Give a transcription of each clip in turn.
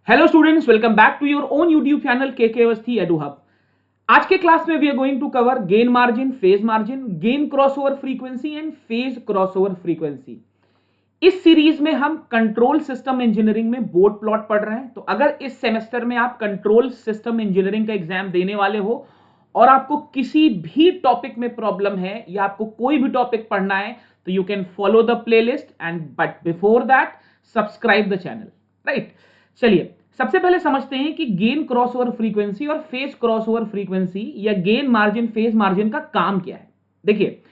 Hello students, welcome back to your own YouTube channel KK Awasthi Edu Hub. आज के class में we are going to cover gain margin, phase margin, gain crossover frequency and phase crossover frequency. इस series में हम control system engineering में Bode plot पढ़ रहे हैं। तो अगर इस सेमेस्टर में आप कंट्रोल सिस्टम इंजीनियरिंग का एग्जाम देने वाले हो और आपको किसी भी टॉपिक में प्रॉब्लम है या आपको कोई भी टॉपिक पढ़ना है तो you can follow the playlist and but before that subscribe the channel, right. चलिए सबसे पहले समझते हैं कि गेन क्रॉसओवर फ्रीक्वेंसी और फेज क्रॉसओवर फ्रीक्वेंसी या गेन मार्जिन फेज मार्जिन का काम क्या है। देखिए,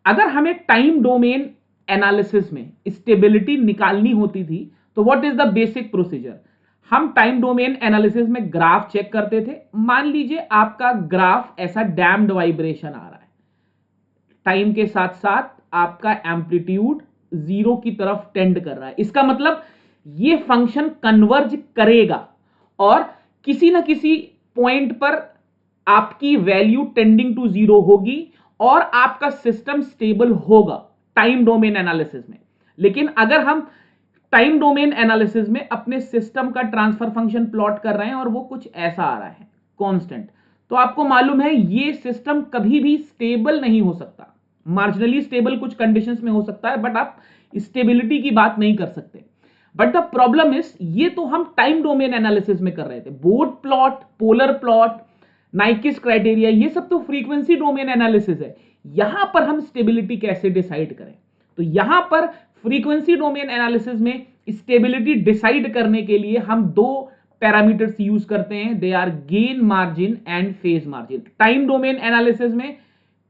अगर हमें टाइम डोमेन एनालिसिस में स्टेबिलिटी निकालनी होती थी तो what is the basic procedure. हम टाइम डोमेन एनालिसिस में ग्राफ चेक करते थे। मान लीजिए आपका ग्राफ ऐसा डैम्ड वाइब्रेशन आ रहा है, टाइम के साथ साथ आपका एम्पलीट्यूड जीरो की तरफ टेंड कर रहा है, इसका मतलब ये फंक्शन कन्वर्ज करेगा और किसी ना किसी पॉइंट पर आपकी वैल्यू टेंडिंग टू जीरो होगी और आपका सिस्टम स्टेबल होगा टाइम डोमेन एनालिसिस में। लेकिन अगर हम टाइम डोमेन एनालिसिस में अपने सिस्टम का ट्रांसफर फंक्शन प्लॉट कर रहे हैं और वो कुछ ऐसा आ रहा है कांस्टेंट, तो आपको मालूम है ये सिस्टम कभी भी स्टेबल नहीं हो सकता। मार्जिनली स्टेबल कुछ कंडीशंस में हो सकता है बट आप स्टेबिलिटी की बात नहीं कर सकते। बट द प्रॉब्लम इज ये तो हम टाइम डोमेन एनालिसिस में कर रहे थे। Bode plot, polar plot, Nyquist criteria, ये सब तो फ्रीक्वेंसी डोमेन एनालिसिस है। यहां पर हम स्टेबिलिटी कैसे डिसाइड करें? तो यहां पर फ्रीक्वेंसी डोमेन एनालिसिस में स्टेबिलिटी डिसाइड करने के लिए हम दो पैरामीटर्स यूज करते हैं, they are gain margin and phase margin. Time domain analysis में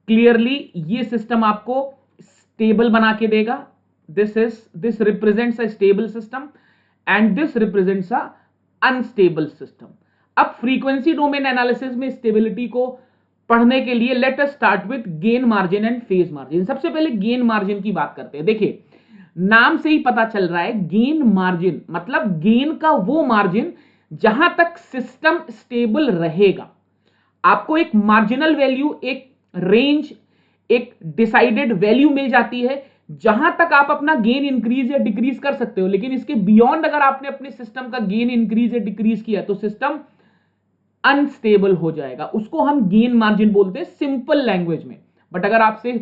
क्लियरली ये सिस्टम आपको स्टेबल बना के देगा। this represents a stable system and this represents a unstable system। अब फ्रीक्वेंसी डोमेन एनालिसिस में स्टेबिलिटी को पढ़ने के लिए let us start with gain margin and phase margin. सबसे पहले गेन मार्जिन की बात करते हैं। देखिए, नाम से ही पता चल रहा है गेन मार्जिन मतलब गेन का वो मार्जिन जहां तक सिस्टम स्टेबल रहेगा। आपको एक मार्जिनल वैल्यू, एक रेंज, एक डिसाइडेड वैल्यू मिल जाती है जहां तक आप अपना गेन इंक्रीज या डिक्रीज कर सकते हो। लेकिन इसके बियॉन्ड अगर आपने अपने सिस्टम का गेन इंक्रीज या डिक्रीज किया तो सिस्टम अनस्टेबल हो जाएगा। उसको हम गेन मार्जिन बोलते हैं सिंपल लैंग्वेज में। बट अगर आपसे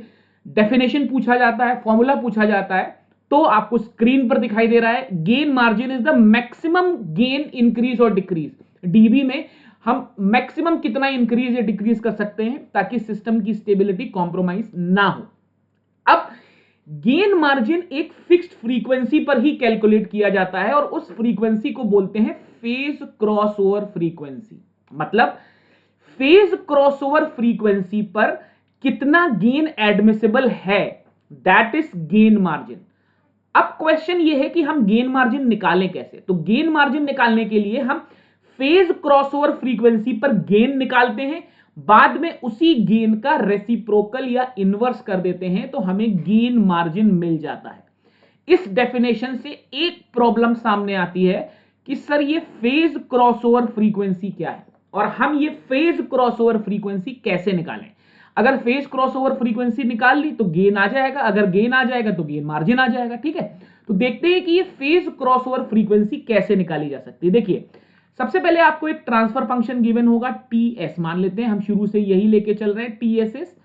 डेफिनेशन पूछा जाता है, फॉर्मूला पूछा जाता है, तो आपको स्क्रीन पर दिखाई दे रहा है gain margin is the maximum gain increase और डिक्रीज। डीबी में हम मैक्सिमम कितना इंक्रीज या डिक्रीज कर सकते हैं ताकि सिस्टम की स्टेबिलिटी कॉम्प्रोमाइज ना हो। अब गेन मार्जिन एक फिक्स्ड फ्रीक्वेंसी पर ही कैलकुलेट किया जाता है और उस फ्रीक्वेंसी को बोलते हैं फेज क्रॉसओवर फ्रीक्वेंसी। मतलब फेज क्रॉसओवर फ्रीक्वेंसी पर कितना गेन एडमिसिबल है, दैट इज गेन मार्जिन। अब क्वेश्चन ये है कि हम गेन मार्जिन निकालें कैसे। तो गेन मार्जिन निकालने के लिए हम फेज क्रॉसओवर फ्रीक्वेंसी पर गेन निकालते हैं, बाद में उसी गेन का रेसिप्रोकल या इनवर्स कर देते हैं तो हमें गेन मार्जिन मिल जाता है। इस डेफिनेशन से एक प्रॉब्लम सामने आती है कि सर ये फेज क्रॉसओवर फ्रीक्वेंसी क्या है और हम ये फेज क्रॉसओवर फ्रीक्वेंसी कैसे निकालें। अगर फेज क्रॉसओवर फ्रीक्वेंसी निकाल ली तो गेन आ जाएगा, अगर गेन आ जाएगा तो गेन मार्जिन आ जाएगा। ठीक है, तो देखते हैं कि ये फेज क्रॉसओवर फ्रीक्वेंसी कैसे निकाली जा सकती है। देखिए, सबसे पहले आपको एक ट्रांसफर फंक्शन गिवन होगा टीएस, मान लेते हैं हम शुरू से यही लेके चल रहे हैं, टीएसएस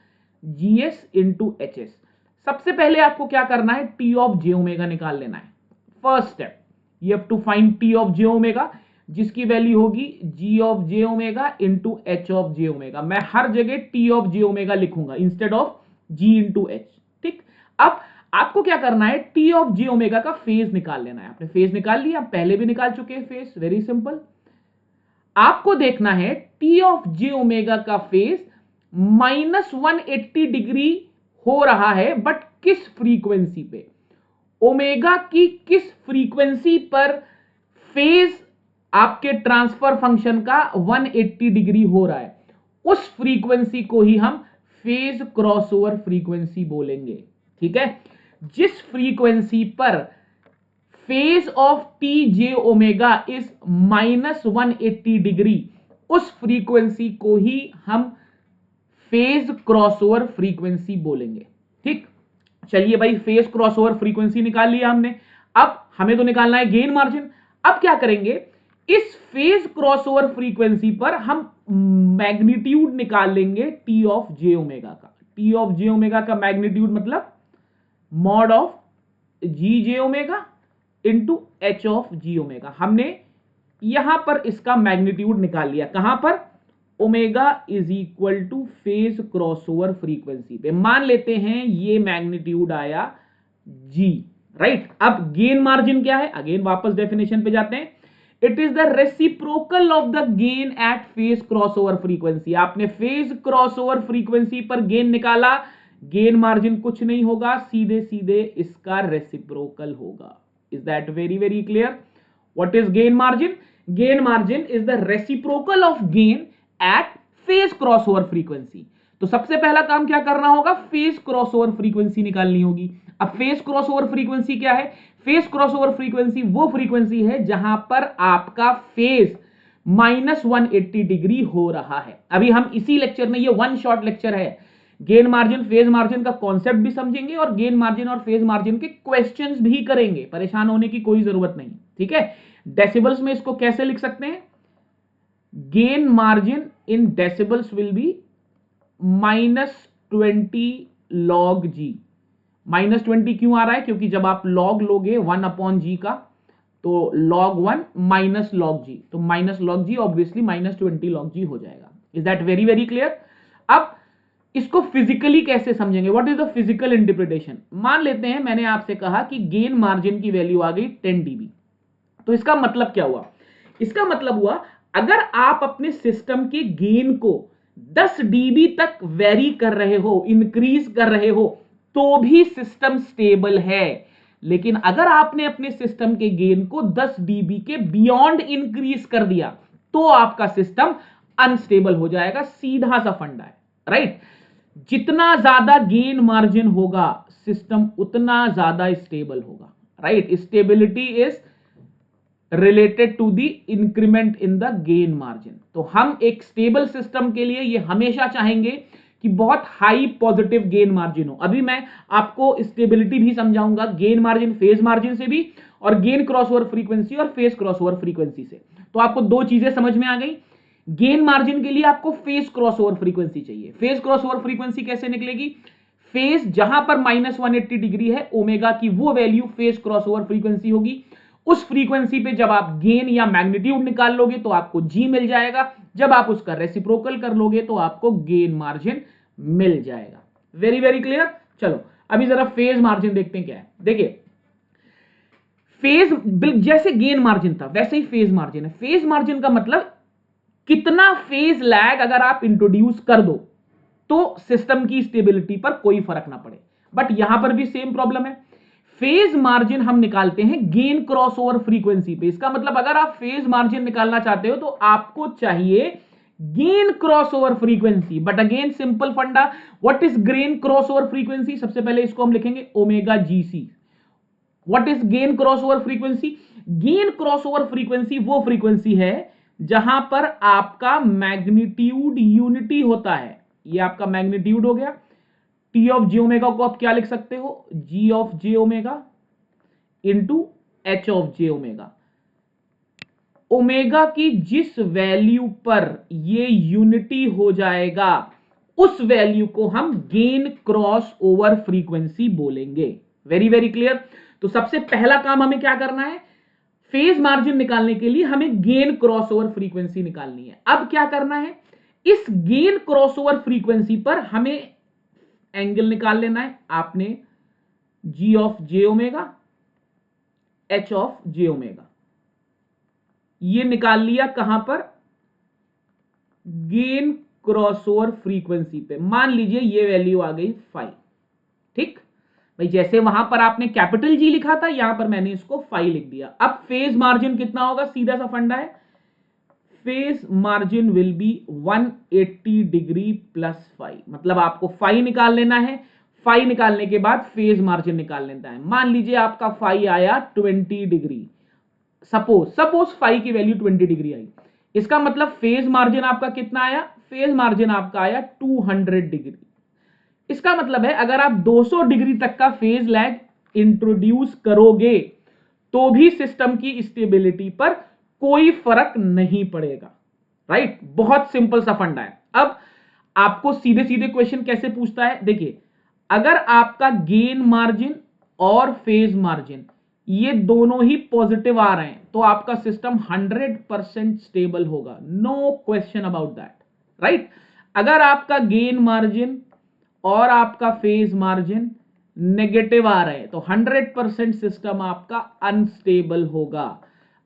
जीएस इंटू एचएस। सबसे पहले आपको क्या करना है, टी ऑफ जे ओमेगा निकाल लेना है। First step, you have to find T of J omega, जिसकी वैल्यू होगी G of J omega into H of J omega. मैं हर जगह टी ऑफ जे ओमेगा लिखूंगा instead of G into H. ठीक, अब आपको क्या करना है, टी ऑफ जे ओमेगा का फेज निकाल लेना है। आपने फेज निकाल लिया, पहले भी निकाल चुके हैं फेज, वेरी सिंपल। आपको देखना है टी ऑफ जे ओमेगा का फेज -180 डिग्री हो रहा है, बट किस फ्रीक्वेंसी पे, ओमेगा की किस फ्रीक्वेंसी पर फेज आपके ट्रांसफर फंक्शन का 180 डिग्री हो रहा है, उस फ्रीक्वेंसी को ही हम फेज क्रॉसओवर फ्रीक्वेंसी बोलेंगे। ठीक है, जिस फ्रीक्वेंसी पर phase of T J omega is -180 degree, उस फ्रीक्वेंसी को ही हम फेज क्रॉसओवर फ्रीक्वेंसी बोलेंगे। ठीक, चलिए भाई, फेज क्रॉसओवर फ्रीक्वेंसी निकाल लिया हमने। अब हमें तो निकालना है गेन मार्जिन। अब क्या करेंगे, इस फेज क्रॉसओवर फ्रीक्वेंसी पर हम मैग्नीट्यूड निकाल लेंगे टी ऑफ जे ओमेगा का। टी ऑफ जे ओमेगा का मैग्नीट्यूड मतलब mod of G j omega into H of G omega. हमने यहां पर इसका मैग्नीट्यूड निकाल लिया। कहां पर? Omega is equal to phase crossover frequency पे। मान लेते हैं ये मैग्नीट्यूड आया जी, राइट। अब गेन मार्जिन क्या है? अगेन वापस डेफिनेशन पे जाते हैं। It is the reciprocal of the gain at phase crossover frequency. आपने फेज क्रॉसओवर फ्रीक्वेंसी पर गेन निकाला, गेन मार्जिन कुछ नहीं होगा, सीधे सीधे इसका रेसिप्रोकल होगा। Is that very very clear? What is gain margin? Gain margin is the reciprocal of gain at phase crossover frequency. तो सबसे पहला काम क्या करना होगा? फेज क्रॉसओवर फ्रीक्वेंसी निकालनी होगी। अब फेज क्रॉसओवर फ्रीक्वेंसी क्या है? फेज क्रॉसओवर फ्रीक्वेंसी वो फ्रीक्वेंसी है जहां पर आपका फेज -180 डिग्री हो रहा है। अभी हम इसी लेक्चर में, ये वन शॉट लेक्चर है, गेन मार्जिन फेज मार्जिन का कॉन्सेप्ट भी समझेंगे और गेन मार्जिन और फेज मार्जिन के क्वेश्चंस भी करेंगे। परेशान होने की कोई जरूरत नहीं, ठीक है। डेसिबल्स में इसको कैसे लिख सकते हैं? Gain margin in decibels will be -20 log जी। -20 क्यों आ रहा है? क्योंकि जब आप log लोगे 1 अपॉन जी का, तो log 1 माइनस log जी, तो माइनस log जी ऑब्वियसली -20 log जी हो जाएगा। Is that very very clear? अब इसको फिजिकली कैसे समझेंगे? What is the physical interpretation? मान लेते हैं मैंने आपसे कहा कि गेन मार्जिन की वैल्यू आ गई 10 dB। तो इसका मतलब क्या हुआ? इसका मतलब हुआ अगर आप अपने सिस्टम के गेन को 10 dB तक वेरी कर रहे हो, इंक्रीज कर रहे हो, तो भी सिस्टम स्टेबल है। लेकिन अगर आपने अपने सिस्टम के गेन को 10 dB के बियॉन्ड इंक्रीज कर दिया, तो आपका सिस्टम अनस्टेबल हो जाएगा। सीधा सा फंडा है, राइट। जितना ज्यादा गेन मार्जिन होगा, सिस्टम उतना ज्यादा स्टेबल होगा, right. Stability is related to the increment in the gain margin. तो हम एक स्टेबल सिस्टम के लिए ये हमेशा चाहेंगे कि बहुत हाई पॉजिटिव गेन मार्जिन हो। अभी मैं आपको स्टेबिलिटी भी समझाऊंगा, गेन मार्जिन फेज मार्जिन से भी, और गेन क्रॉसओवर फ्रीक्वेंसी और फेज क्रॉसओवर फ्रीक्वेंसी से। तो आपको दो चीजें समझ में आ गई। गेन मार्जिन के लिए आपको फेज क्रॉसओवर फ्रीक्वेंसी चाहिए। फेज क्रॉसओवर फ्रीक्वेंसी कैसे निकलेगी? फेज जहां पर -180 डिग्री है, ओमेगा की वो वैल्यू फेज क्रॉसओवर फ्रीक्वेंसी होगी। उस फ्रीक्वेंसी पे जब आप गेन या मैग्नीट्यूड निकाल लोगे तो आपको जी मिल जाएगा। जब आप उसका रेसिप्रोकल कर लोगे तो आपको गेन मार्जिन मिल जाएगा। Very very clear? चलो अभी जरा फेज मार्जिन देखते हैं क्या है। देखिए, फेज जैसे गेन मार्जिन था वैसे ही फेज मार्जिन है। फेज मार्जिन का मतलब कितना फेज लैग अगर आप इंट्रोड्यूस कर दो तो सिस्टम की स्टेबिलिटी पर कोई फर्क ना पड़े। बट यहां पर भी सेम प्रॉब्लम है। फेज मार्जिन हम निकालते हैं गेन क्रॉसओवर फ्रीक्वेंसी पे। इसका मतलब अगर आप फेज मार्जिन निकालना चाहते हो तो आपको चाहिए gain crossover frequency. But again simple funda, what is gain crossover frequency? सबसे पहले इसको हम लिखेंगे omega G C. What is gain crossover frequency? Gain crossover frequency वो फ्रीक्वेंसी है जहां पर आपका मैग्नीट्यूड यूनिटी होता है। ये आपका मैग्नीट्यूड हो गया। टी ऑफ जे ओमेगा को आप क्या लिख सकते हो? G of J omega into H of J omega. Omega की जिस वैल्यू पर ये यूनिटी हो जाएगा, उस वैल्यू को हम गेन क्रॉस ओवर फ्रीक्वेंसी बोलेंगे। Very very clear? तो सबसे पहला काम हमें क्या करना है? फेज मार्जिन निकालने के लिए हमें गेन क्रॉसओवर फ्रीक्वेंसी निकालनी है। अब क्या करना है? इस गेन क्रॉसओवर फ्रीक्वेंसी पर हमें एंगल निकाल लेना है। आपने G of J omega, H of J omega ये निकाल लिया। कहां पर? गेन क्रॉसओवर फ्रीक्वेंसी पे। मान लीजिए ये वैल्यू आ गई 5। ठीक भाई, जैसे वहां पर आपने कैपिटल जी लिखा था, यहां पर मैंने इसको 5 लिख दिया। अब फेज मार्जिन कितना होगा? सीधा सा फंडा है, phase margin will B 180 degree plus 5। मतलब आपको 5 निकाल लेना है। 5 निकालने के बाद फेज मार्जिन निकाल लेना है। मान लीजिए आपका 5 आया 20 डिग्री। सपोज 5 की वैल्यू 20 डिग्री आई। इसका मतलब फेज मार्जिन आपका कितना आया? फेज मार्जिन आपका आया 200 डिग्री। इसका मतलब है अगर आप 200 डिग्री तक का फेज लैग इंट्रोड्यूस करोगे तो भी सिस्टम की स्टेबिलिटी पर कोई फर्क नहीं पड़ेगा, राइट। बहुत सिंपल सा फंडा है। अब आपको सीधे सीधे क्वेश्चन कैसे पूछता है, देखिए, अगर आपका गेन मार्जिन और फेज मार्जिन ये दोनों ही पॉजिटिव आ रहे हैं तो आपका सिस्टम 100% स्टेबल होगा, no question about that, right. अगर आपका गेन मार्जिन और आपका फेज मार्जिन नेगेटिव आ रहे हैं तो 100% सिस्टम आपका अनस्टेबल होगा।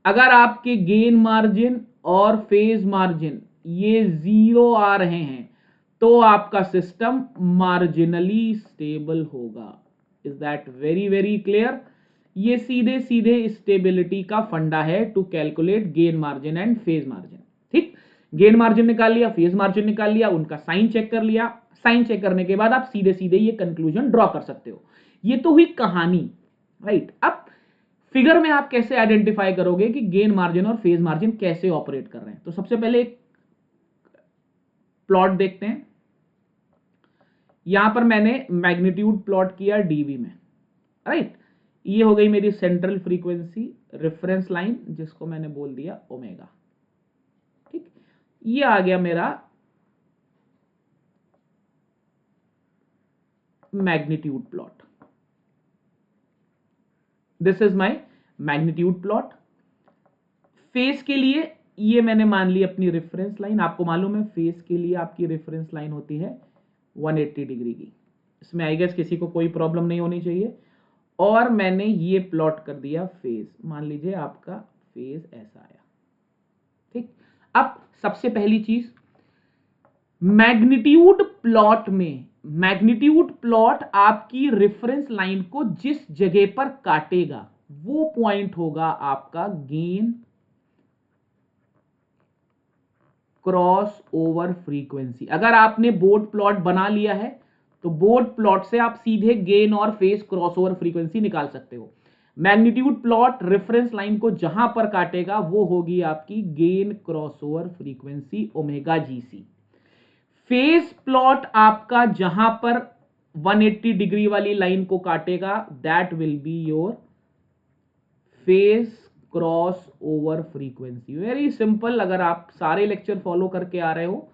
अगर आपके गेन मार्जिन और फेज मार्जिन ये जीरो आ रहे हैं तो आपका सिस्टम मार्जिनली स्टेबल होगा। Is that very very clear? ये सीधे सीधे स्टेबिलिटी का फंडा है to calculate gain margin and phase margin. ठीक, गेन मार्जिन निकाल लिया, फेज मार्जिन निकाल लिया, उनका साइन चेक कर लिया, साइन चेक करने के बाद आप सीधे सीधे ये कंक्लूजन ड्रॉ कर सकते हो। ये तो हुई कहानी, राइट। अब फिगर में आप कैसे आइडेंटिफाई करोगे कि गेन मार्जिन और फेज मार्जिन कैसे ऑपरेट कर रहे हैं? तो सबसे पहले एक प्लॉट देखते हैं। यहां पर मैंने मैग्नीट्यूड प्लॉट किया डीबी में, राइट। ये हो गई मेरी सेंट्रल फ्रीक्वेंसी रेफरेंस लाइन, जिसको मैंने बोल दिया ओमेगा। ठीक, ये आ गया मेरा magnitude plot. This is my magnitude plot. Face के लिए ये मैंने मान ली अपनी रेफरेंस लाइन। आपको मालूम है फेस के लिए आपकी रेफरेंस लाइन होती है 180 डिग्री की। इसमें आई गेस किसी को कोई प्रॉब्लम नहीं होनी चाहिए। और मैंने ये प्लॉट कर दिया फेज, मान लीजिए आपका फेज ऐसा आया। ठीक, अब सबसे पहली चीज, मैग्नीट्यूड प्लॉट में, मैग्नीट्यूड प्लॉट आपकी रेफरेंस लाइन को जिस जगह पर काटेगा वो पॉइंट होगा आपका गेन क्रॉस ओवर फ्रीक्वेंसी। अगर आपने बोर्ड प्लॉट बना लिया है तो बोर्ड प्लॉट से आप सीधे गेन और फेज क्रॉस ओवर फ्रीक्वेंसी निकाल सकते हो। मैग्नीट्यूड प्लॉट रेफरेंस लाइन को जहां पर काटेगा वो होगी आपकी gain cross over frequency omega GC. Phase plot आपका जहां पर 180 डिग्री वाली लाइन को काटेगा that will be your phase crossover frequency. Very simple, अगर आप सारे लेक्चर फॉलो करके आ रहे हो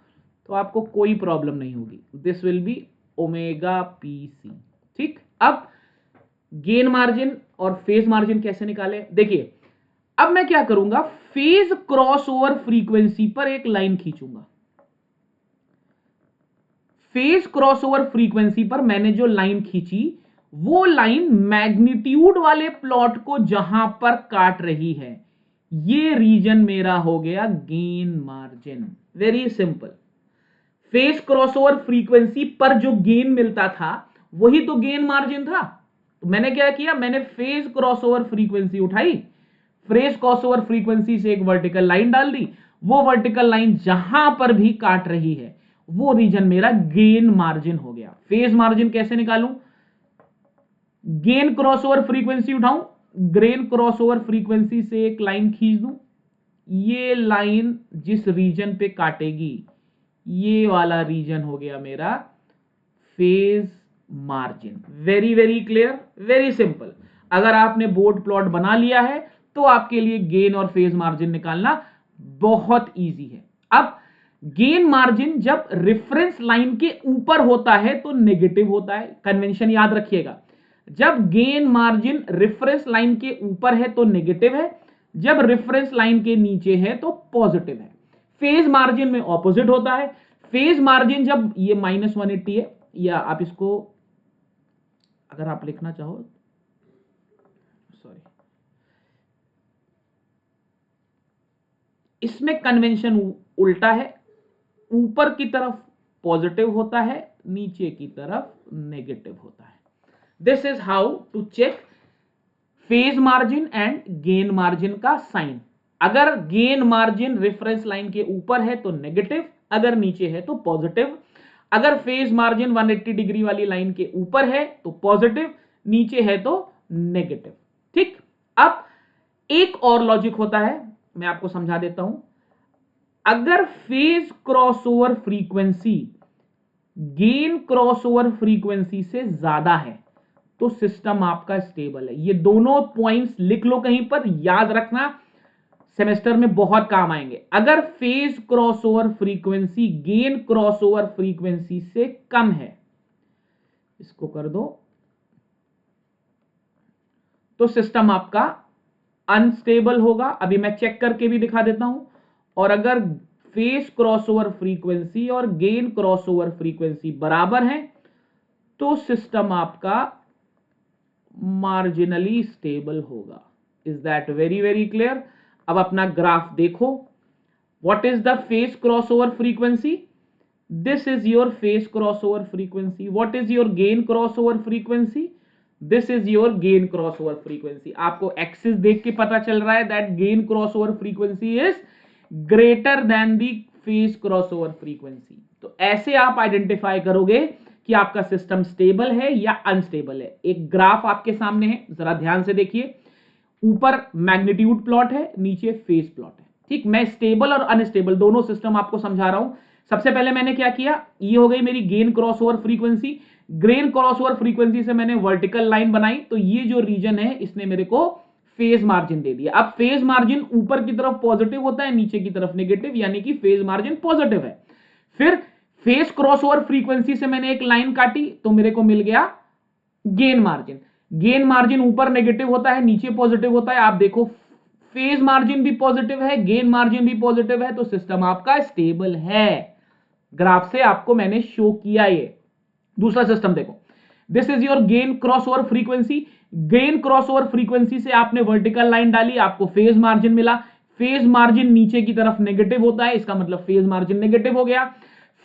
तो आपको कोई प्रॉब्लम नहीं होगी। This will be omega PC. ठीक, अब गेन मार्जिन और फेज मार्जिन कैसे निकाले, देखिए। अब मैं क्या करूंगा, फेज क्रॉस ओवर फ्रीक्वेंसी पर एक लाइन खींचूंगा। फेज क्रॉस ओवर फ्रीक्वेंसी पर मैंने जो लाइन खींची वो लाइन मैग्नीट्यूड वाले प्लॉट को जहां पर काट रही है, ये रीजन मेरा हो गया gain margin. Very simple, phase crossover frequency पर जो गेन मिलता था वही तो गेन मार्जिन था। तो मैंने क्या किया, मैंने फेज क्रॉसओवर फ्रीक्वेंसी उठाई, फेज क्रॉसओवर फ्रीक्वेंसी से एक वर्टिकल लाइन डाल दी, वो वर्टिकल लाइन जहां पर भी काट रही है वो रीजन मेरा गेन मार्जिन हो गया। फेज मार्जिन कैसे निकालूं, गेन क्रॉसओवर फ्रीक्वेंसी उठाऊं, गेन क्रॉसओवर फ्रीक्वेंसी से एक लाइन खींच दूं, ये लाइन जिस रीजन पे काटेगी ये वाला रीजन हो गया मेरा phase margin. Very very clear, very simple. अगर आपने बोर्ड प्लॉट बना लिया है तो आपके लिए गेन और फेज मार्जिन निकालना बहुत इजी है। अब गेन मार्जिन जब रेफरेंस लाइन के ऊपर होता है तो नेगेटिव होता है, कन्वेंशन याद रखिएगा। जब गेन मार्जिन रेफरेंस लाइन के ऊपर है तो नेगेटिव है, जब रेफरेंस लाइन के नीचे है तो पॉजिटिव है। फेज मार्जिन में ऑपोजिट होता है। फेज मार्जिन जब ये -180 है, या आप इसको अगर आप लिखना चाहो, सॉरी, इसमें कन्वेंशन उल्टा है, ऊपर की तरफ पॉजिटिव होता है, नीचे की तरफ नेगेटिव होता है। This is how to check phase margin and gain margin का साइन। अगर गेन मार्जिन रेफरेंस लाइन के ऊपर है तो नेगेटिव, अगर नीचे है तो पॉजिटिव। अगर फेज मार्जिन 180 डिग्री वाली लाइन के ऊपर है तो पॉजिटिव, नीचे है तो नेगेटिव। ठीक, अब एक और लॉजिक होता है, मैं आपको समझा देता हूं। अगर phase crossover frequency gain crossover frequency से ज्यादा है तो सिस्टम आपका स्टेबल है। ये दोनों पॉइंट्स लिख लो कहीं पर, याद रखना। सेमेस्टर में बहुत काम आएंगे। अगर phase crossover frequency gain crossover frequency से कम है, इसको कर दो, तो सिस्टम आपका अनस्टेबल होगा। अभी मैं चेक करके भी दिखा देता हूं। और अगर फेज क्रॉसओवर फ्रीक्वेंसी और गेन क्रॉसओवर फ्रीक्वेंसी बराबर है तो सिस्टम आपका मार्जिनली स्टेबल होगा। Is that very very clear? अब अपना ग्राफ देखो। What is the phase crossover frequency? This is your phase crossover frequency. What is your gain crossover frequency? This is your gain crossover frequency. आपको axis देख के पता चल रहा है that gain crossover frequency is greater than the phase crossover frequency. तो ऐसे आप आइडेंटिफाई करोगे कि आपका सिस्टम स्टेबल है या अनस्टेबल है। एक ग्राफ आपके सामने है, जरा ध्यान से देखिए। ऊपर मैग्नीट्यूड प्लॉट है, नीचे फेज प्लॉट है। ठीक, मैं स्टेबल और अनस्टेबल दोनों सिस्टम आपको समझा रहा हूं। सबसे पहले मैंने क्या किया, ये हो गई मेरी gain crossover frequency. Gain crossover frequency से मैंने वर्टिकल लाइन बनाई, तो ये जो रीजन है इसने मेरे को फेज मार्जिन दे दिया। अब फेज मार्जिन ऊपर की तरफ पॉजिटिव होता है, नीचे की तरफ नेगेटिव, यानी कि फेज मार्जिन पॉजिटिव है। फिर फेज क्रॉसओवर फ्रीक्वेंसी से मैंने एक लाइन काटी, तो मेरे को मिल गया गेन मार्जिन। गेन मार्जिन ऊपर नेगेटिव होता है, नीचे पॉजिटिव होता है। आप देखो फेज मार्जिन भी पॉजिटिव है, गेन मार्जिन भी पॉजिटिव है, तो सिस्टम आपका स्टेबल है। ग्राफ से आपको मैंने शो किया ये। दूसरा सिस्टम देखो, this is your gain crossover frequency. Gain crossover frequency से आपने वर्टिकल लाइन डाली, आपको फेज मार्जिन मिला। फेज मार्जिन नीचे की तरफ नेगेटिव होता है, इसका मतलब फेज मार्जिन नेगेटिव हो गया।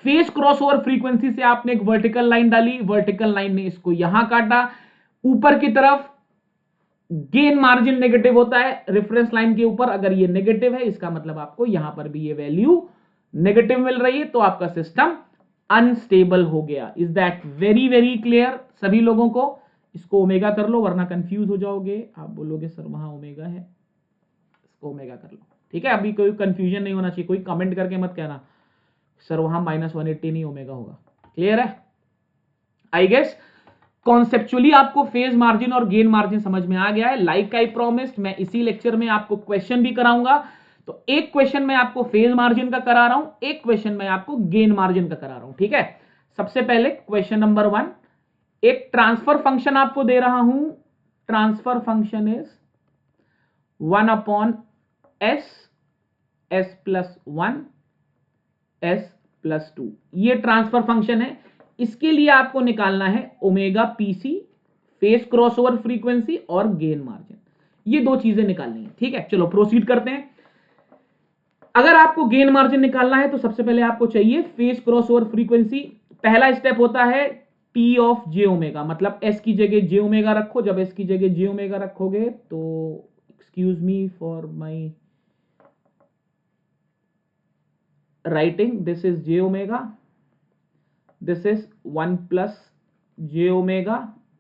फेज क्रॉसओवर फ्रीक्वेंसी से आपने एक वर्टिकल लाइन डाली, वर्टिकल लाइन ने इसको यहां काटा। ऊपर की तरफ गेन मार्जिन नेगेटिव होता है रेफरेंस लाइन के ऊपर, अगर ये नेगेटिव है इसका मतलब आपको यहां पर भी ये वैल्यू नेगेटिव मिल रही है, तो आपका सिस्टम अनस्टेबल हो गया। Is that very very clear सभी लोगों को? इसको ओमेगा कर लो वरना कंफ्यूज हो जाओगे। आप बोलोगे सर वहां ओमेगा है, इसको ओमेगा कर लो। ठीक है, अभी कोई कंफ्यूजन नहीं होना चाहिए। कोई कमेंट करके मत कहना सर वहां -180 नहीं ओमेगा होगा। क्लियर है? आई गेस कॉन्सेप्चुअली आपको फेज मार्जिन और गेन मार्जिन समझ में आ गया है। लाइक आई प्रॉमिस्ड, मैं इसी लेक्चर में आपको क्वेश्चन भी कराऊंगा। तो एक क्वेश्चन मैं आपको फेज मार्जिन का करा रहा हूं, एक क्वेश्चन मैं आपको गेन मार्जिन का करा रहा हूं। ठीक है, सबसे पहले क्वेश्चन नंबर 1, एक ट्रांसफर फंक्शन आपको दे रहा हूं। Transfer function is 1/s, s+1, s+2। ये ट्रांसफर फंक्शन है। इसके लिए आपको निकालना है omega PC, phase crossover frequency और गेन मार्जिन। ये दो चीजें निकालनी है। ठीक है, चलो प्रोसीड करते हैं। अगर आपको गेन मार्जिन निकालना है तो सबसे पहले आपको चाहिए फेज क्रॉसओवर फ्रीक्वेंसी। पहला स्टेप होता है टी ऑफ जे ओमेगा, मतलब एस की जगह जे ओमेगा रखो। जब एस की जगह जे ओमेगा रखोगे तो excuse me for my writing, this is J omega, this is 1 plus j omega,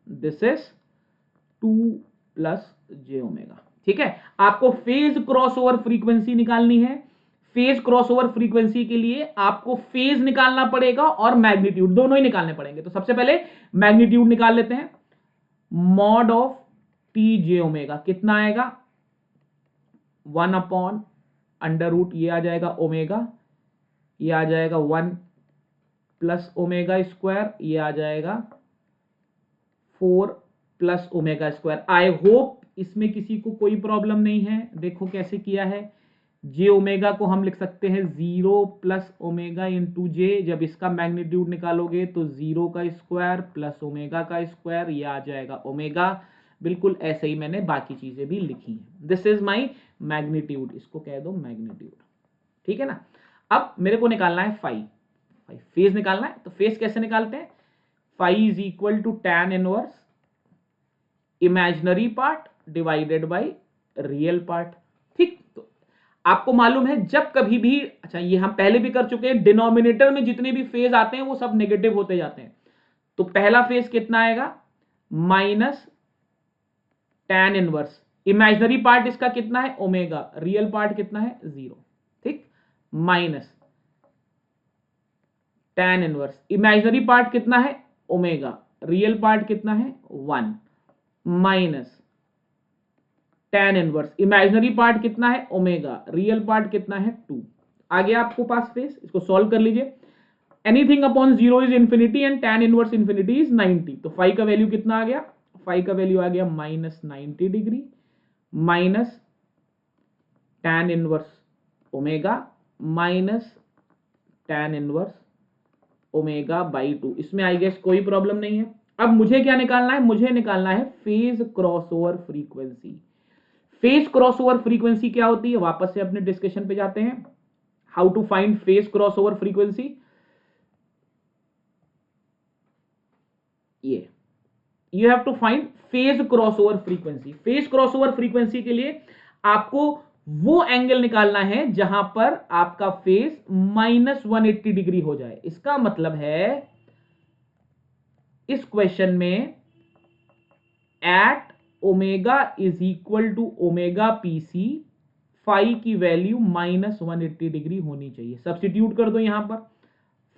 this is 2 plus j omega। ठीक है, आपको फेज क्रॉसओवर फ्रीक्वेंसी निकालनी है। फेज क्रॉसओवर फ्रीक्वेंसी के लिए आपको फेज निकालना पड़ेगा और मैग्नीट्यूड, दोनों ही निकालने पड़ेंगे। तो सबसे पहले मैग्नीट्यूड निकाल लेते हैं। Mod of T J omega कितना आएगा? 1/√, ये आ जाएगा ओमेगा, ये आ जाएगा 1 प्लस ओमेगा स्क्वायर, ये आ जाएगा 4 plus omega square. I hope इसमें किसी को कोई प्रॉब्लम नहीं है। देखो कैसे किया है। जे ओमेगा को हम लिख सकते हैं 0 प्लस ओमेगा इंटू जे। जब इसका मैग्नीट्यूड निकालोगे तो 0 का स्क्वायर प्लस ओमेगा का स्क्वायर, ये आ जाएगा ओमेगा। बिल्कुल ऐसे ही मैंने बाकी चीजें भी लिखी हैं। दिस इज माई मैग्नीट्यूड, इसको कह दो मैग्नीट्यूड। ठीक है ना? अब मेरे को निकालना है फाई, फेज निकालना है। तो फेज कैसे निकालते हैं? Phi is equal to tan inverse imaginary part divided by real part. ठीक, तो आपको मालूम है जब कभी भी, अच्छा ये हम पहले भी कर चुके हैं, डिनोमिनेटर में जितने भी फेज आते हैं वो सब नेगेटिव होते जाते हैं। तो पहला फेज कितना आएगा? -tan इनवर्स, इमेजिनरी पार्ट इसका कितना है? ओमेगा, रियल पार्ट कितना है? 0। ठीक, minus tan inverse, imaginary part कितना है? ओमेगा, रियल पार्ट कितना है? 1, minus tan inverse, imaginary part कितना है ओमेगा, रियल पार्ट कितना है 2। आगे आपको पास फेस, इसको सॉल्व कर लीजिए। Anything upon 0 is infinity and tan inverse infinity is 90, तो फाई का वैल्यू कितना आ गया, फाई का वैल्यू आ गया -90 degree minus tan inverse omega minus tan inverse omega by 2। इसमें आई गेस कोई प्रॉब्लम नहीं है। अब मुझे क्या निकालना है, मुझे निकालना है phase crossover frequency. Phase crossover frequency क्या होती है, वापस से अपने डिस्कशन पे जाते हैं। How to find phase crossover frequency, ये you have to find phase crossover frequency. Phase crossover frequency के लिए आपको वो एंगल निकालना है जहां पर आपका फेज -180 डिग्री हो जाए। इसका मतलब है इस क्वेश्चन में at omega is equal to omega PC phi की वैल्यू -180 डिग्री होनी चाहिए। सब्स्टिट्यूट कर दो, यहां पर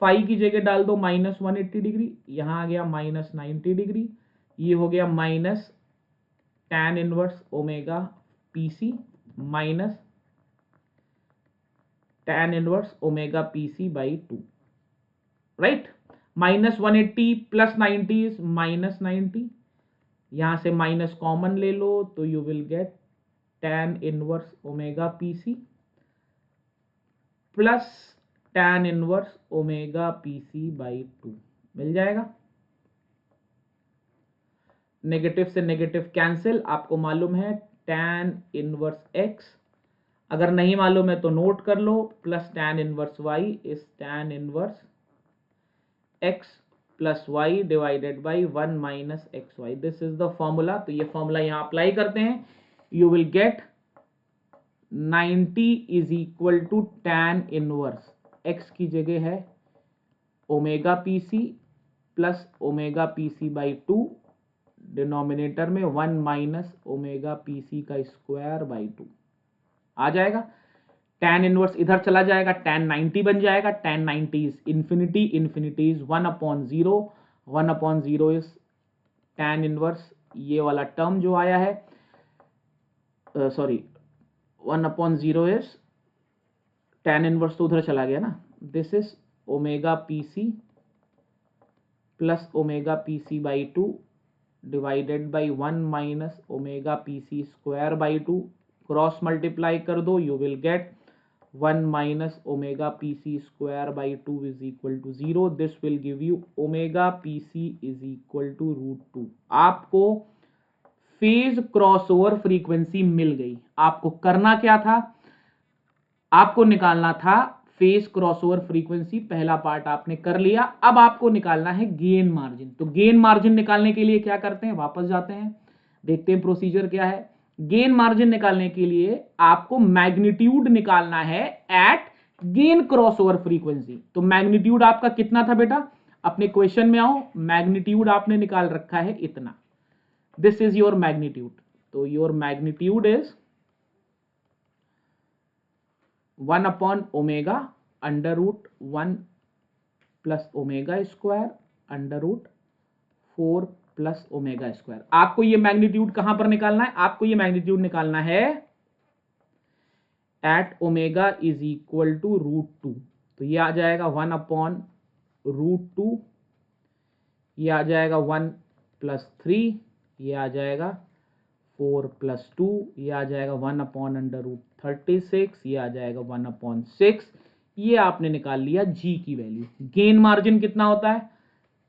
फाई की जगह डाल दो -180 डिग्री, यहां आ गया -90 डिग्री, ये हो गया minus tan inverse omega PC minus tan inverse omega PC by 2, right. -180 plus 90 is -90, यहां से माइनस कॉमन ले लो तो you will gate tan inverse omega PC plus tan inverse omega PC by 2 मिल जाएगा। नेगेटिव से negative cancel, आपको मालूम है tan inverse x, अगर नहीं मालूम है तो नोट कर लो, plus tan inverse y is tan inverse x plus y divided by 1 minus x y. This is the formula. तो ये फॉर्मूला यहां अप्लाई करते हैं, you will get 90 is equal to tan inverse x की जगह है omega PC plus omega PC by 2, denominator में 1 minus omega PC का स्क्वायर बाई 2 आ जाएगा। tan इनवर्स इधर चला जाएगा, tan 90 बन जाएगा, tan 90 is infinity, infinity is 1/0, 1/0 is tan inverse, ये वाला टर्म जो आया है, सॉरी 1/0 इज tan इनवर्स तो उधर चला गया ना, this is omega PC plus omega PC by 2 divided by 1 minus omega PC square by 2, cross multiply कर दो, you will get 1 minus omega PC square by 2 is equal to 0। This will give you omega PC is equal to √2। आपको phase crossover frequency मिल गई। आपको करना क्या था, आपको निकालना था फेज क्रॉसओवर फ्रीक्वेंसी, पहला पार्ट आपने कर लिया। अब आपको निकालना है गेन मार्जिन। तो गेन मार्जिन निकालने के लिए क्या करते हैं, वापस जाते हैं, देखते हैं प्रोसीजर क्या है। गेन मार्जिन निकालने के लिए आपको मैग्नीट्यूड निकालना है एट गेन क्रॉसओवर फ्रीक्वेंसी। तो मैग्नीट्यूड आपका कितना था बेटा, अपने क्वेश्चन में आओ, मैग्नीट्यूड आपने निकाल रखा है इतना, दिस इज योर मैग्नीट्यूड। तो योर मैग्नीट्यूड इज 1/ओमेगा √1 plus omega square √4 plus omega square. आपको ये मैग्नीट्यूड कहां पर निकालना है, आपको ये मैग्नीट्यूड निकालना है at omega is equal to √2। तो ये आ जाएगा 1/√2, ये आ जाएगा 1 + 3, ये आ जाएगा 4 + 2, ये आ जाएगा 1/√36, ये आ जाएगा 1/6। ये आपने निकाल लिया जी की वैल्यू। गेन मार्जिन कितना होता है,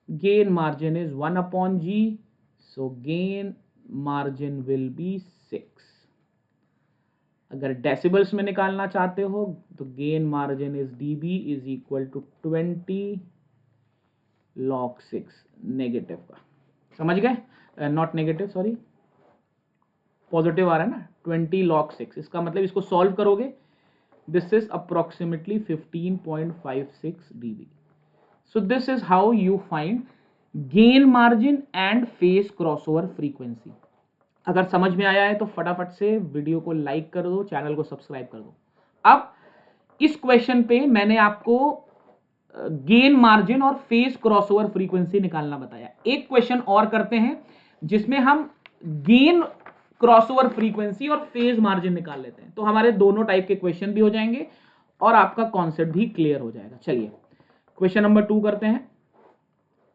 gain margin is 1/G, so gain margin will be 6। अगर डेसिबल्स में निकालना चाहते हो तो gain margin is dB is equal to 20 log 6, negative का, समझ गए, नॉट नेगेटिव सॉरी पॉजिटिव आ रहा है ना, 20 log 6। इसका मतलब इसको सॉल्व करोगे, this is approximately 15.56 dB। So this is how you find gain margin and phase crossover frequency. अगर समझ में आया है तो फटाफट से वीडियो को लाइक कर दो, चैनल को सब्सक्राइब कर दो। अब इस क्वेश्चन पे मैंने आपको गेन मार्जिन और फेज क्रॉसओवर फ्रीक्वेंसी निकालना बताया। एक क्वेश्चन और करते हैं जिसमें हम गेन क्रॉसओवर फ्रीक्वेंसी और फेज मार्जिन निकाल लेते हैं, तो हमारे दोनों टाइप के क्वेश्चन भी हो जाएंगे और आपका कॉन्सेप्ट भी क्लियर हो जाएगा। चलिए क्वेश्चन नंबर 2 करते हैं।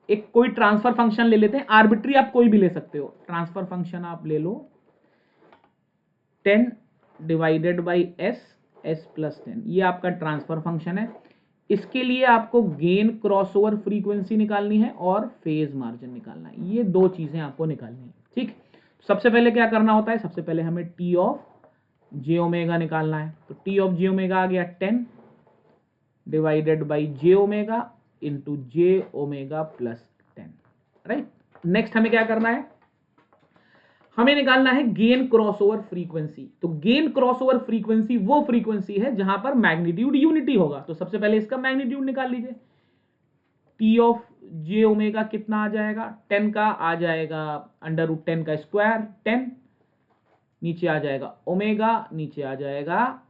एक कोई ट्रांसफर फंक्शन ले लेते हैं, आर्बिट्री आप कोई भी ले सकते हो। ट्रांसफर फंक्शन आप ले लो 10 डिवाइडेड बाई एस प्लस 10, ये आपका ट्रांसफर फंक्शन है। इसके लिए आपको गेन क्रॉसओवर फ्रीक्वेंसी निकालनी है और फेज मार्जिन निकालना है, ये दो चीजें आपको निकालनी है। ठीक, सबसे पहले क्या करना होता है, सबसे पहले हमें टी ऑफ जे ओमेगा निकालना है। तो टी ऑफ जे ओमेगा आ गया 10 divided by J omega into J omega plus 10, right. Next हमें क्या करना है, हमें निकालना है गेन क्रॉसओवर फ्रीक्वेंसी। तो गेन क्रॉसओवर फ्रीक्वेंसी वो फ्रीक्वेंसी है जहां पर मैग्नीट्यूड यूनिटी होगा। तो सबसे पहले इसका मैग्नीट्यूड निकाल लीजिए। टी ऑफ जे ओमेगा कितना आ जाएगा, 10 का आ जाएगा अंडर रूट 10 का स्क्वायर 10, नीचे आ जाएगा ओमेगा, नीचे आ जाएगा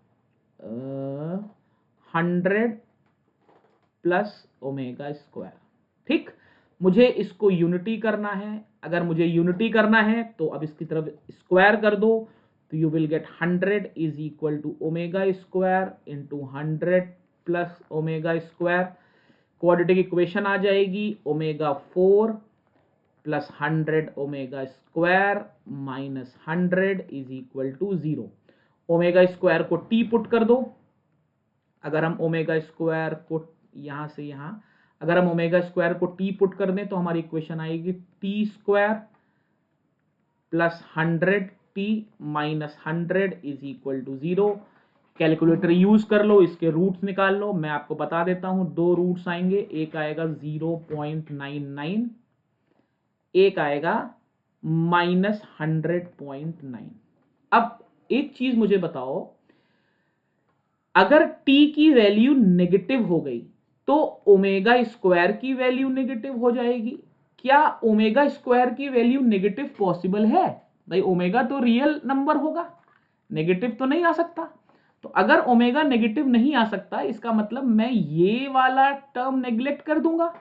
100 प्लस ओमेगा स्क्वायर। ठीक, मुझे इसको यूनिटी करना है। अगर मुझे यूनिटी करना है तो अब इसकी तरफ स्क्वायर कर दो, तो you will get 100 is equal to omega square into 100 plus omega square. Quadratic equation आ जाएगी omega 4 plus 100 omega square minus 100 is equal to 0। Omega square को टी पुट कर दो। अगर हम ओमेगा स्क्वायर को यहां से यहां, अगर हम ओमेगा स्क्वायर को टी पुट कर दें तो हमारी इक्वेशन आएगी T square plus 100 T minus 100 is equal to 0। Calculator use कर लो, इसके रूट्स निकाल लो। मैं आपको बता देता हूं, दो रूट्स आएंगे, एक आएगा 0.99, एक आएगा माइनस 100.9। अब एक चीज मुझे बताओ, अगर t की वैल्यू नेगेटिव हो गई तो ओमेगा स्क्वायर की वैल्यू नेगेटिव हो जाएगी। क्या ओमेगा स्क्वायर की वैल्यू नेगेटिव पॉसिबल है? भाई ओमेगा तो रियल नंबर होगा, नेगेटिव तो नहीं आ सकता। तो अगर ओमेगा नेगेटिव नहीं आ सकता, इसका मतलब मैं ये वाला टर्म नेग्लेक्ट कर दूंगा।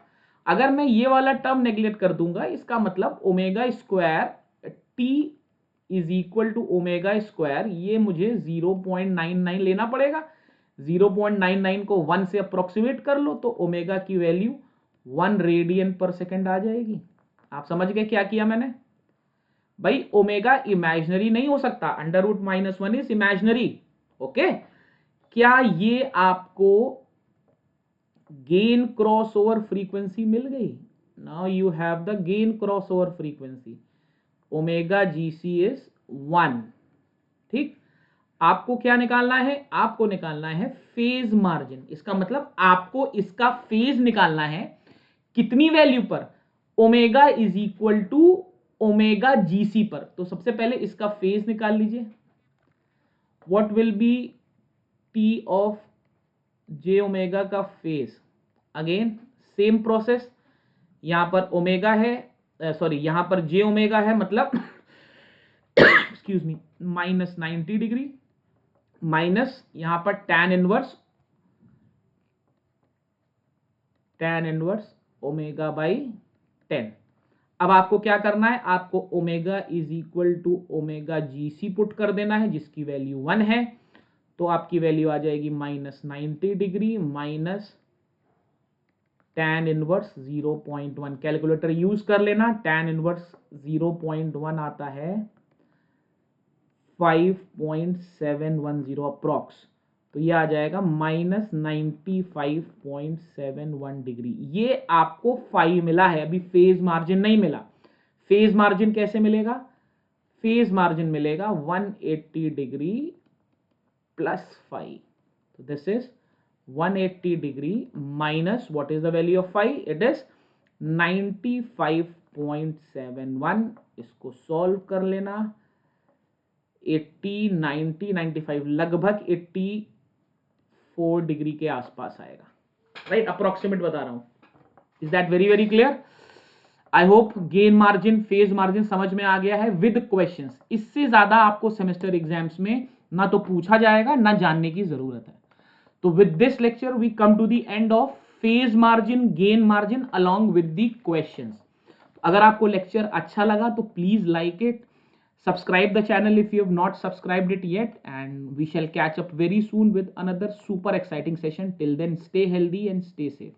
अगर मैं ये वाला टर्म नेग्लेक्ट कर दूंगा, इसका मतलब omega square T is equal to omega square, ये मुझे 0.99 लेना पड़ेगा। 0.99 को 1 से अप्रोक्सीमेट कर लो तो ओमेगा की वैल्यू 1 रेडियन पर सेकेंड आ जाएगी। आप समझ गए क्या किया मैंने? भाई ओमेगा इमेजिनरी नहीं हो सकता, under root -1 is imaginary. Okay, क्या ये आपको गेन क्रॉसओवर फ्रीक्वेंसी मिल गई? Now you have the gain crossover frequency, omega GC is 1। ठीक, आपको क्या निकालना है? आपको निकालना है फेज मार्जिन। इसका मतलब आपको इसका फेज निकालना है कितनी वैल्यू पर? Omega is equal to omega GC पर। तो सबसे पहले इसका फेज निकाल लीजिए। What will be T of J omega का फेज? अगेन सेम प्रोसेस, यहां पर ओमेगा है, सॉरी यहां पर जे ओमेगा है, मतलब एक्सक्यूज मी -90 डिग्री माइनस यहां पर tan इनवर्स ओमेगा बाई 10। अब आपको क्या करना है? आपको omega is equal to omega GC put कर देना है, जिसकी वैल्यू 1 है। तो आपकी वैल्यू आ जाएगी -90 degree minus tan inverse 0.1। Calculator use कर लेना, tan इनवर्स 0.1 आता है 5.710 अप्रॉक्स। तो ये आ जाएगा -95.71 डिग्री। ये आपको 5 मिला है, अभी फेज मार्जिन नहीं मिला। फेज मार्जिन कैसे मिलेगा? फेज मार्जिन मिलेगा 180 डिग्री प्लस 5। तो this is 180 degree minus what is the value of 5? It is 95.71। इसको सॉल्व कर लेना, 80 90 95 लगभग 84 डिग्री के आसपास आएगा, राइट? अप्रोक्सीमेट बता रहा हूं। Is that very very clear? I hope gain margin phase margin समझ में आ गया है विद क्वेश्चंस। इससे ज्यादा आपको सेमेस्टर एग्जाम्स में ना तो पूछा जाएगा ना जानने की जरूरत है। तो with this lecture we come to the end of phase margin, gain margin along with the questions. अगर आपको लेक्चर अच्छा लगा तो please like it, Subscribe the channel if you have not subscribed it yet, and we shall catch up very soon with another super exciting session. Till then, stay healthy and stay safe.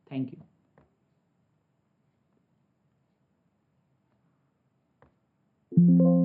Thank you.